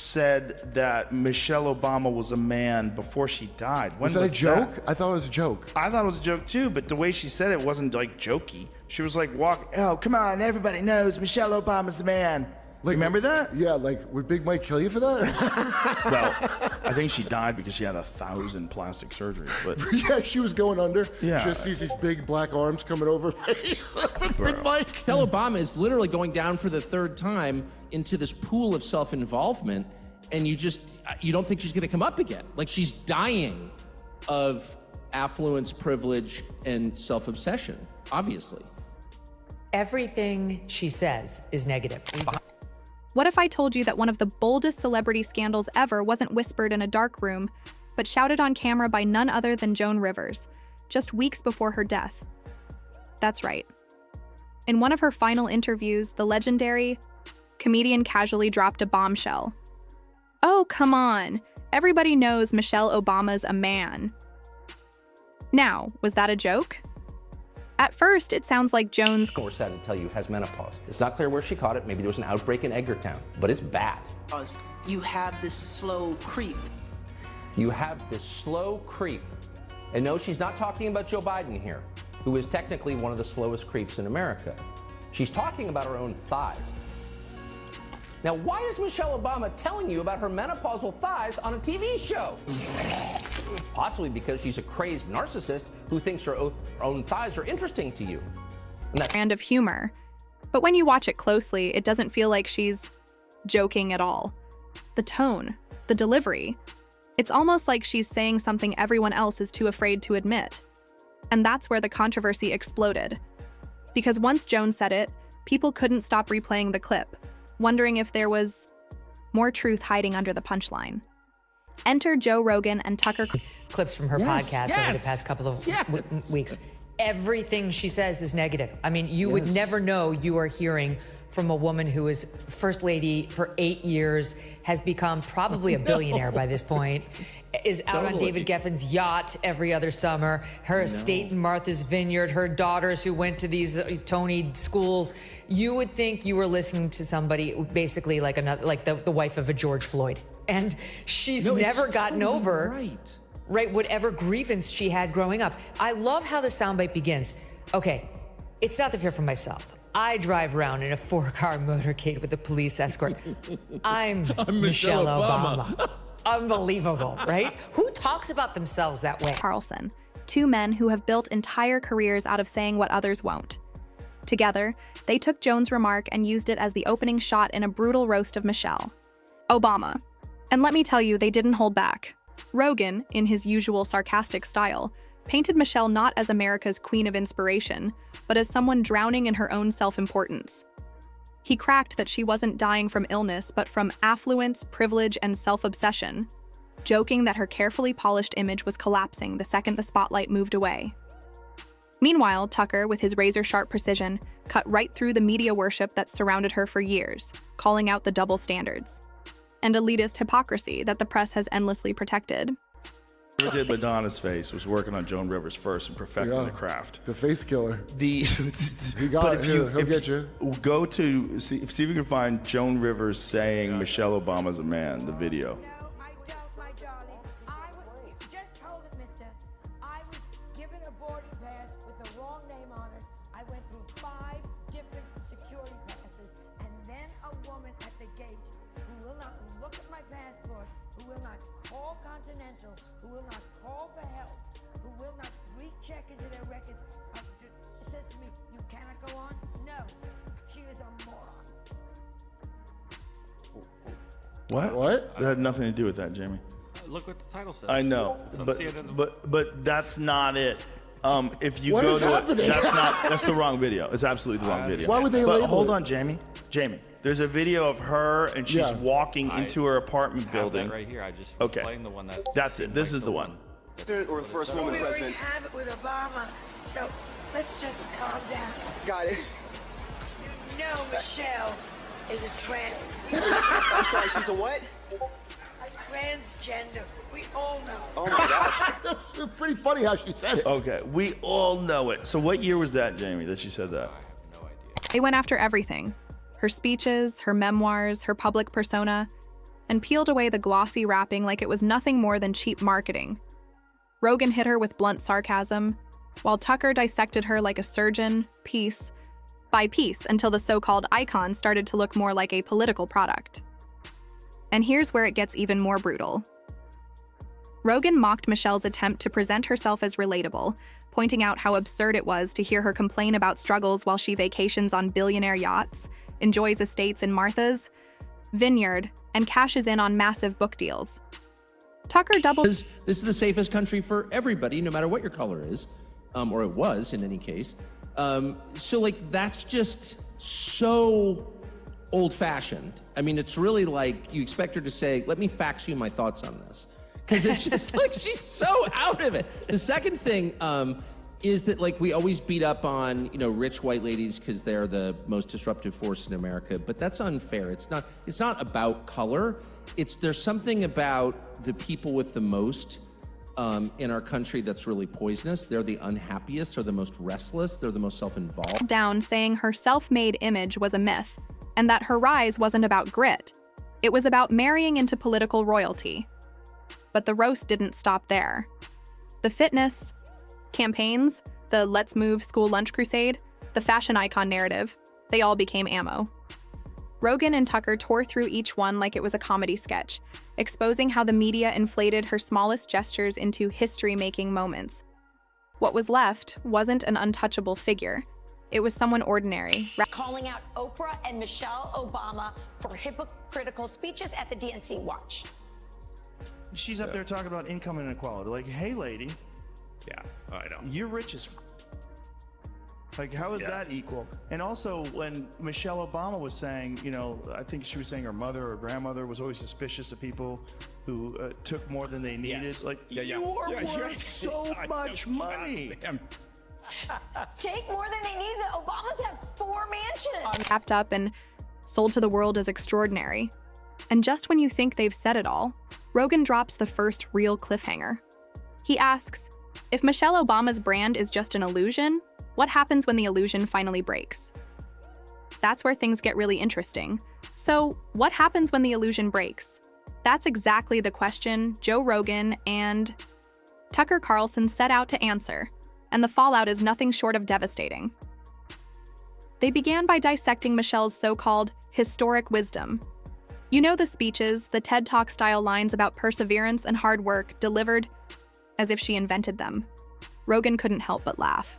said that Michelle Obama was a man before she died. Was that a joke? I thought it was a joke. I thought it was a joke too, but the way she said it wasn't like jokey. She was like, oh, come on, everybody knows Michelle Obama's the man. Like, remember that? Yeah, like, would Big Mike kill you for that? Well, I think she died because she had 1,000 plastic surgeries. But yeah, she was going under. Yeah. She just sees these big black arms coming over her face. Big Mike. Michelle Obama is literally going down for the third time into this pool of self-involvement, and you don't think she's gonna come up again. Like, she's dying of affluence, privilege, and self-obsession, obviously. Everything she says is negative. What if I told you that one of the boldest celebrity scandals ever wasn't whispered in a dark room, but shouted on camera by none other than Joan Rivers, just weeks before her death? That's right. In one of her final interviews, the legendary comedian casually dropped a bombshell. Oh, come on. Everybody knows Michelle Obama's a man. Now, was that a joke? At first, it sounds like Joan's We're sad to tell you has menopause. It's not clear where she caught it. Maybe there was an outbreak in Edgartown, but it's bad. You have this slow creep. You have this slow creep. And no, she's not talking about Joe Biden here, who is technically one of the slowest creeps in America. She's talking about her own thighs. Now, why is Michelle Obama telling you about her menopausal thighs on a TV show? Possibly because she's a crazed narcissist who thinks her own thighs are interesting to you. brand of humor. But when you watch it closely, it doesn't feel like she's joking at all. The tone, the delivery, it's almost like she's saying something everyone else is too afraid to admit. And that's where the controversy exploded. Because once Joan said it, people couldn't stop replaying the clip, wondering if there was more truth hiding under the punchline. Enter Joe Rogan and Tucker. Clips from her podcast over the past couple of weeks. Everything she says is negative. I mean, you would never know you are hearing from a woman who is first lady for 8 years, has become probably a billionaire by this point, is out on David Geffen's yacht every other summer, her estate in Martha's Vineyard, her daughters who went to these Tony schools. You would think you were listening to somebody basically like another, like the wife of a George Floyd. And she's never gotten over whatever grievance she had growing up. I love how the soundbite begins. Okay, it's not the fear for myself. I drive around in a 4-car motorcade with a police escort. I'm Michelle Obama. Unbelievable, right? Who talks about themselves that way? Carlson, two men who have built entire careers out of saying what others won't. Together, they took Joan's remark and used it as the opening shot in a brutal roast of Michelle Obama. And let me tell you, they didn't hold back. Rogan, in his usual sarcastic style, painted Michelle not as America's queen of inspiration, but as someone drowning in her own self-importance. He cracked that she wasn't dying from illness, but from affluence, privilege, and self-obsession, joking that her carefully polished image was collapsing the second the spotlight moved away. Meanwhile, Tucker, with his razor-sharp precision, cut right through the media worship that surrounded her for years, calling out the double standards and elitist hypocrisy that the press has endlessly protected. Whoever did Madonna's face was working on Joan Rivers first and perfecting the craft. The face killer. He got it. He'll get you. Go to see if you can find Joan Rivers saying Michelle Obama's a man. The video. Who will not call for help, who will not recheck into their records, says to me, you cannot go on? No, she is a moron. What? That had nothing to do with that, Jamie. Look what the title says. I know, but that's not it. If you What go is to happening? That's the wrong video. It's absolutely the wrong video. Why would they But label hold it? on, Jamie. There's a video of her and she's walking into her apartment building. Right here. I just Okay. the one that. That's it. This is the one. Or the first woman We already president. have it with Obama, so let's just calm down. Got it. You know Michelle is a I'm sorry, she's a what? transgender. We all know. Oh my gosh. That's pretty funny how she said it. Okay, we all know it. So what year was that, Jamie, that she said that? I have no idea. They went after everything. Her speeches, her memoirs, her public persona. and peeled away the glossy wrapping like it was nothing more than cheap marketing. Rogan hit her with blunt sarcasm, while Tucker dissected her like a surgeon, piece by piece, until the so-called icon started to look more like a political product. And here's where it gets even more brutal. Rogan mocked Michelle's attempt to present herself as relatable, pointing out how absurd it was to hear her complain about struggles while she vacations on billionaire yachts, enjoys estates in Martha's vineyard, and cashes in on massive book deals. Tucker doubled. This is the safest country for everybody, no matter what your color is, or it was in any case. So like, that's just so old-fashioned. I mean, it's really like you expect her to say, let me fax you my thoughts on this. Because it's just like, she's so out of it. The second thing is that like we always beat up on, you know, rich white ladies because they're the most disruptive force in America, but that's unfair. It's not about color. There's something about the people with the most in our country that's really poisonous. They're the unhappiest, they're the most restless, they're the most self-involved. Down saying her self-made image was a myth, and that her rise wasn't about grit. It was about marrying into political royalty. But the roast didn't stop there. The fitness campaigns, the Let's Move school lunch crusade, the fashion icon narrative, they all became ammo. Rogan and Tucker tore through each one like it was a comedy sketch, exposing how the media inflated her smallest gestures into history-making moments. What was left wasn't an untouchable figure. It was someone ordinary. Calling out Oprah and Michelle Obama for hypocritical speeches at the DNC Watch. She's up there talking about income inequality. Like, hey, lady. Yeah, I know. You're rich as like, how is that equal? And also, when Michelle Obama was saying, you know, I think she was saying her mother or grandmother was always suspicious of people who took more than they needed. Yes. Like, Yeah, you are worth so much money. Take more than they need. The Obamas have 4 mansions. Wrapped up and sold to the world as extraordinary. And just when you think they've said it all, Rogan drops the first real cliffhanger. He asks, if Michelle Obama's brand is just an illusion, what happens when the illusion finally breaks? That's where things get really interesting. So, what happens when the illusion breaks? That's exactly the question Joe Rogan and Tucker Carlson set out to answer, and the fallout is nothing short of devastating. They began by dissecting Michelle's so-called historic wisdom. You know, the speeches, the TED Talk-style lines about perseverance and hard work delivered as if she invented them. Rogan couldn't help but laugh.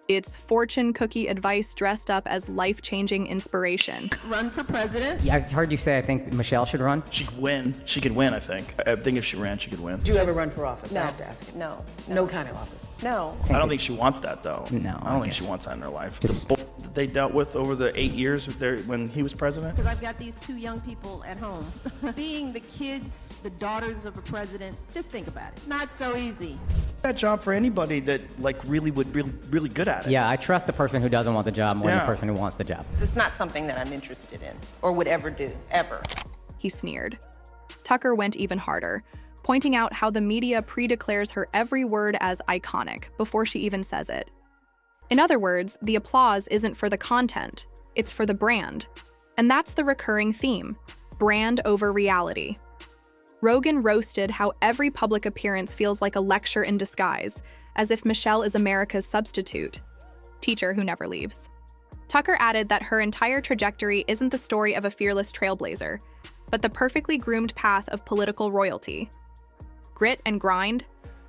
It's fortune cookie advice dressed up as life-changing inspiration. Run for president? Yeah, I've heard you say I think Michelle should run. She could win. She could win, I think. I think if she ran, she could win. Did you ever run for office? No. I have to ask you. No. No kind of office? No. I don't think she wants that, though. No, I don't I think she guess. wants that in her life. Just- The bull that they dealt with over the 8 years when he was president. Because I've got these 2 young people at home. Being the kids, the daughters of a president, just think about it. Not so easy. That job for anybody that like really good at it. Yeah, I trust the person who doesn't want the job more than the Yeah. person who wants the job. It's not something that I'm interested in or would ever do, ever. He sneered. Tucker went even harder, pointing out how the media pre-declares her every word as iconic before she even says it. In other words, the applause isn't for the content, it's for the brand. And that's the recurring theme, brand over reality. Rogan roasted how every public appearance feels like a lecture in disguise, as if Michelle is America's substitute, teacher who never leaves. Tucker added that her entire trajectory isn't the story of a fearless trailblazer, but the perfectly groomed path of political royalty. Grit and grind?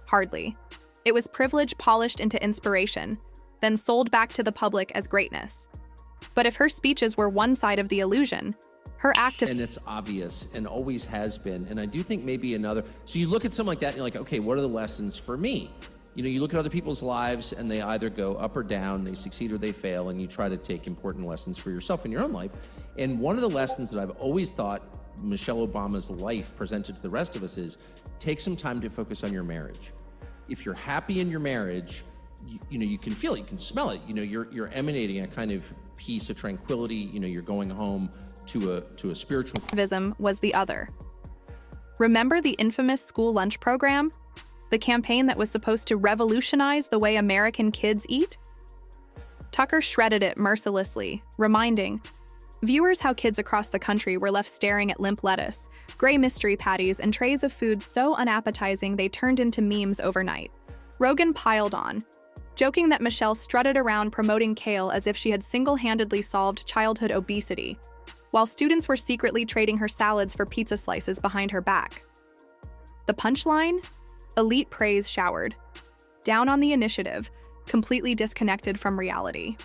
Hardly. It was privilege polished into inspiration, then sold back to the public as greatness. But if her speeches were one side of the illusion, her active... And it's obvious and always has been. And I do think maybe another... So you look at something like that and you're like, okay, what are the lessons for me? You know, you look at other people's lives and they either go up or down, they succeed or they fail, and you try to take important lessons for yourself in your own life. And one of the lessons that I've always thought Michelle Obama's life presented to the rest of us is take some time to focus on your marriage. If you're happy in your marriage, you know, you can feel it, you can smell it. You know, you're emanating a kind of peace, a tranquility. You know, you're going home to a spiritual... was the other. Remember the infamous school lunch program? The campaign that was supposed to revolutionize the way American kids eat? Tucker shredded it mercilessly, reminding, Viewers how kids across the country were left staring at limp lettuce, gray mystery patties, and trays of food so unappetizing they turned into memes overnight. Rogan piled on, joking that Michelle strutted around promoting kale as if she had single-handedly solved childhood obesity, while students were secretly trading her salads for pizza slices behind her back. The punchline? Elite praise showered. Down on the initiative, completely disconnected from reality.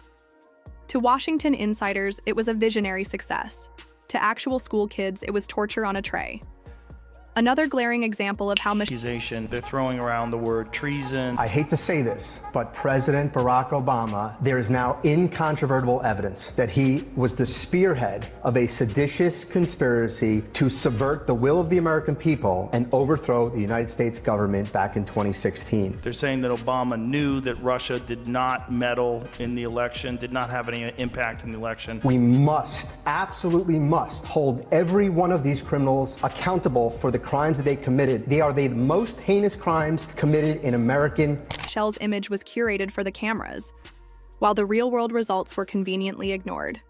To Washington insiders, it was a visionary success. To actual school kids, it was torture on a tray. Another glaring example of how accusation, they're throwing around the word treason. I hate to say this, but President Barack Obama, there is now incontrovertible evidence that he was the spearhead of a seditious conspiracy to subvert the will of the American people and overthrow the United States government back in 2016. They're saying that Obama knew that Russia did not meddle in the election, did not have any impact in the election. We must, absolutely must, hold every one of these criminals accountable for the crimes that they committed. They are the most heinous crimes committed in American. Michelle's image was curated for the cameras, while the real-world results were conveniently ignored.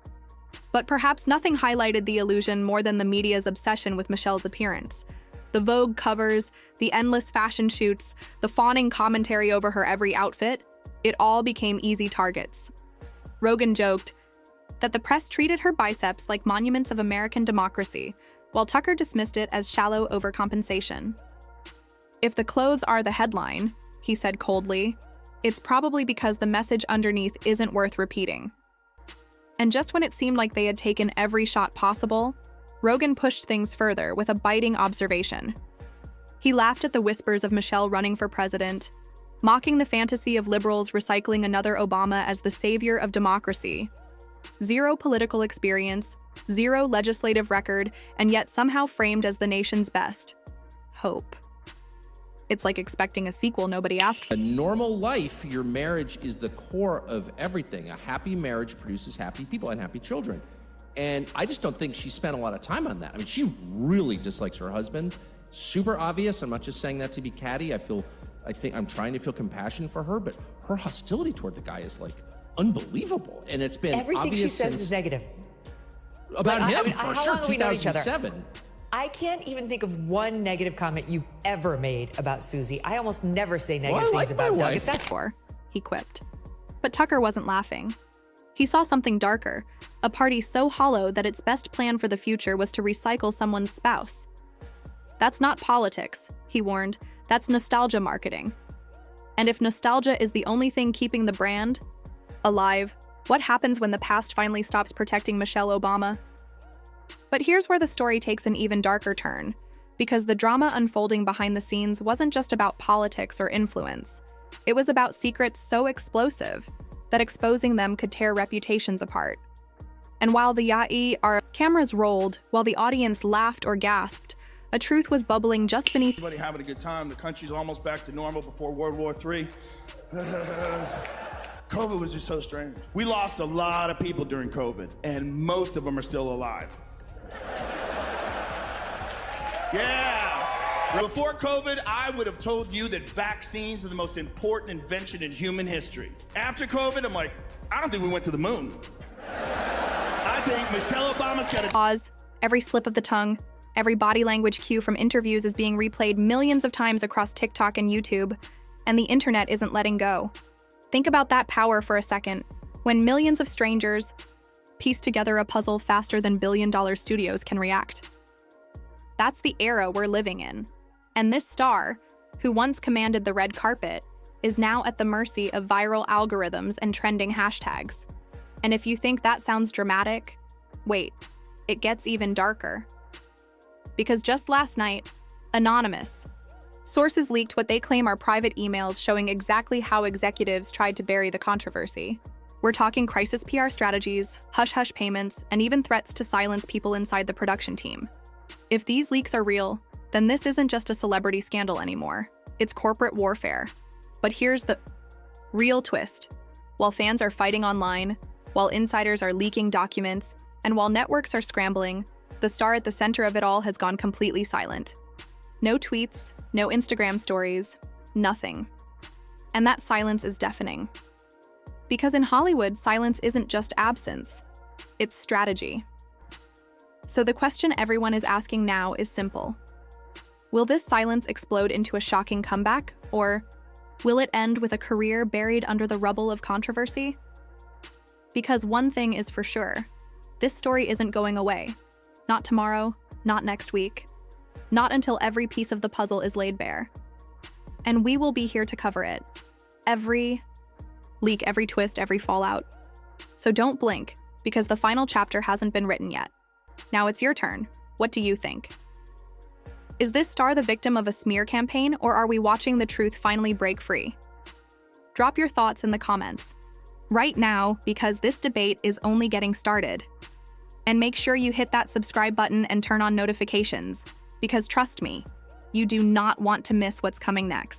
But perhaps nothing highlighted the illusion more than the media's obsession with Michelle's appearance. The Vogue covers, the endless fashion shoots, the fawning commentary over her every outfit, it all became easy targets. Rogan joked that the press treated her biceps like monuments of American democracy, while Tucker dismissed it as shallow overcompensation. If the clothes are the headline, he said coldly, it's probably because the message underneath isn't worth repeating. And just when it seemed like they had taken every shot possible, Rogan pushed things further with a biting observation. He laughed at the whispers of Michelle running for president, mocking the fantasy of liberals recycling another Obama as the savior of democracy. Zero political experience, zero legislative record, and yet somehow framed as the nation's best. Hope. It's like expecting a sequel nobody asked for. A normal life, your marriage is the core of everything. A happy marriage produces happy people and happy children. And I just don't think she spent a lot of time on that. I mean, she really dislikes her husband. Super obvious. I'm not just saying that to be catty. I think I'm trying to feel compassion for her, but her hostility toward the guy is like unbelievable. And it's been everything obvious she says is negative. About him, for how sure, long have we known each other? 2007. I can't even think of one negative comment you've ever made about Susie. I almost never say negative things about Doug. It's not for, he quipped. But Tucker wasn't laughing. He saw something darker, a party so hollow that its best plan for the future was to recycle someone's spouse. That's not politics, he warned. That's nostalgia marketing. And if nostalgia is the only thing keeping the brand alive, what happens when the past finally stops protecting Michelle Obama? But here's where the story takes an even darker turn, because the drama unfolding behind the scenes wasn't just about politics or influence. It was about secrets so explosive that exposing them could tear reputations apart. And while the cameras rolled, while the audience laughed or gasped, a truth was bubbling just beneath. Everybody having a good time. The country's almost back to normal before World War III. COVID was just so strange. We lost a lot of people during COVID, and most of them are still alive. Yeah. Before COVID, I would have told you that vaccines are the most important invention in human history. After COVID, I'm like, I don't think we went to the moon. I think Michelle Obama's got to pause. Every slip of the tongue, every body language cue from interviews is being replayed millions of times across TikTok and YouTube, and the internet isn't letting go. Think about that power for a second, when millions of strangers piece together a puzzle faster than billion-dollar studios can react. That's the era we're living in. And this star, who once commanded the red carpet, is now at the mercy of viral algorithms and trending hashtags. And if you think that sounds dramatic, wait, it gets even darker. Because just last night, anonymous sources leaked what they claim are private emails showing exactly how executives tried to bury the controversy. We're talking crisis PR strategies, hush-hush payments, and even threats to silence people inside the production team. If these leaks are real, then this isn't just a celebrity scandal anymore. It's corporate warfare. But here's the real twist. While fans are fighting online, while insiders are leaking documents, and while networks are scrambling, the star at the center of it all has gone completely silent. No tweets, no Instagram stories, nothing. And that silence is deafening. Because in Hollywood, silence isn't just absence, it's strategy. So the question everyone is asking now is simple. Will this silence explode into a shocking comeback, or will it end with a career buried under the rubble of controversy? Because one thing is for sure, this story isn't going away. Not tomorrow, not next week, not until every piece of the puzzle is laid bare. And we will be here to cover it. Every leak, every twist, every fallout. So don't blink, because the final chapter hasn't been written yet. Now it's your turn. What do you think? Is this star the victim of a smear campaign, or are we watching the truth finally break free? Drop your thoughts in the comments right now, because this debate is only getting started. And make sure you hit that subscribe button and turn on notifications, because trust me, you do not want to miss what's coming next.